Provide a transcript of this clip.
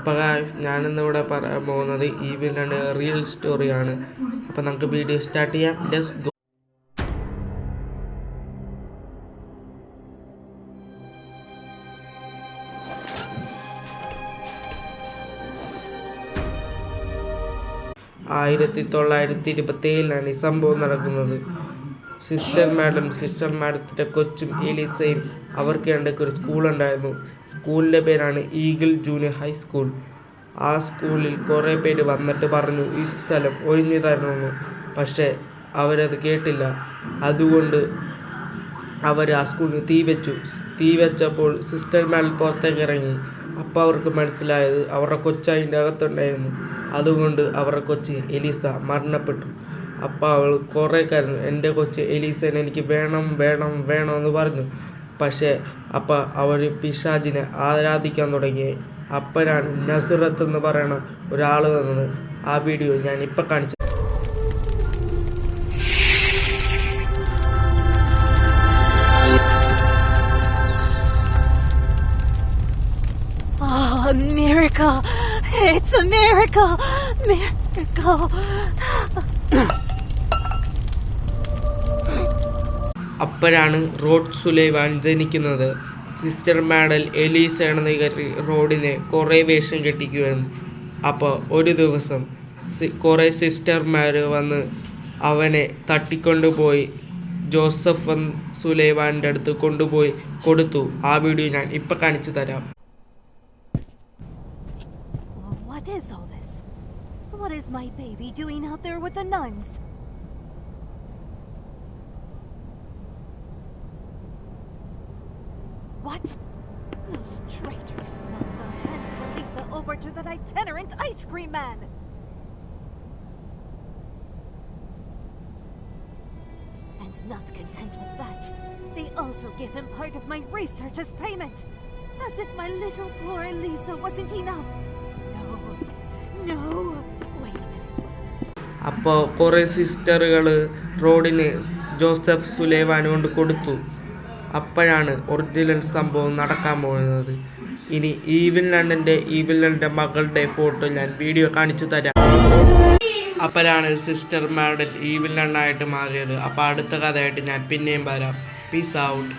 അപ്പോൾ ഞാനിന്നിവിടെ പറയാൻ പോകുന്നത് ഈ വില്ലൻ്റെ റിയൽ സ്റ്റോറിയാണ്. അപ്പോൾ നമുക്ക് വീഡിയോ സ്റ്റാർട്ട് ചെയ്യാം. Let's go. ആയിരത്തി 1927 ഈ സംഭവം നടക്കുന്നത്. സിസ്റ്റർ മാഡത്തിൻ്റെ കൊച്ചും എലീസയും അവർക്ക് രണ്ടൊക്കെ ഒരു സ്കൂളുണ്ടായിരുന്നു. സ്കൂളിൻ്റെ പേരാണ് ഈഗിൾ ജൂനിയർ ഹൈസ്കൂൾ. ആ സ്കൂളിൽ കുറേ പേര് വന്നിട്ട് പറഞ്ഞു ഈ സ്ഥലം ഒഴിഞ്ഞു തരണമെന്ന്. പക്ഷേ അവരത് കേട്ടില്ല. അതുകൊണ്ട് അവർ ആ സ്കൂളിൽ തീ വെച്ചപ്പോൾ സിസ്റ്റർ മാഡൽ പുറത്തേക്ക് ഇറങ്ങി. അപ്പോൾ അവർക്ക് മനസ്സിലായത് അവരുടെ കൊച്ച് അതിൻ്റെ അകത്തുണ്ടായിരുന്നു. അതുകൊണ്ട് അവരുടെ കൊച്ച് എലീസ മരണപ്പെട്ടു. അപ്പോൾ അവൾ കുറേ കരഞ്ഞു, എൻ്റെ കൊച്ച് എലീസനെ എനിക്ക് വേണം വേണം വേണം എന്ന് പറഞ്ഞു. പക്ഷേ അപ്പോൾ അവർ പിശാചിനെ ആരാധിക്കാൻ തുടങ്ങി. അപ്പോഴാണ് നസ്രത്ത് എന്ന് പറയുന്ന ഒരാൾ വന്നത്. ആ വീഡിയോ ഞാൻ ഇപ്പം കാണിച്ചു. A miracle! It's a miracle! Miracle! അപ്പോഴാണ് റോഡ് സുലൈമാൻ ജനിക്കുന്നത്. സിസ്റ്റർ മാഡൽ എലീസ എന്ന റോഡിനെ കുറേ വേഷം കെട്ടിക്കുമായിരുന്നു. അപ്പോൾ ഒരു ദിവസം കുറേ സിസ്റ്റർമാർ വന്ന് അവനെ തട്ടിക്കൊണ്ടുപോയി ജോസഫ് സുലൈമാൻ്റെ അടുത്ത് കൊണ്ടുപോയി കൊടുത്തു. ആ വീഡിയോ ഞാൻ ഇപ്പം കാണിച്ചു തരാം. What is all this? What is my baby doing out there with the nuns? What? Those traitorous nuns are handing Elisa over to that itinerant ice cream man! And not content with that, they also give him part of my research as payment! As if my little poor Elisa wasn't enough! No, wait a minute. അപ്പോൾ കുറേ സിസ്റ്ററുകൾ റോഡിന് Joseph Sulaiman കൊണ്ട് കൊടുത്തു. അപ്പോഴാണ് original സംഭവം നടക്കാൻ പോകുന്നത്. ഇനി ഈ വില്ലൻ്റെ മകളുടെ ഫോട്ടോ ഞാൻ വീഡിയോ കാണിച്ചു തരാം. അപ്പോഴാണ് സിസ്റ്റർ മാഡൽ ഈ വില്ലനായിട്ട് മാറിയത്. അപ്പോൾ അടുത്ത കഥയായിട്ട് ഞാൻ പിന്നെയും വരാം. Peace out.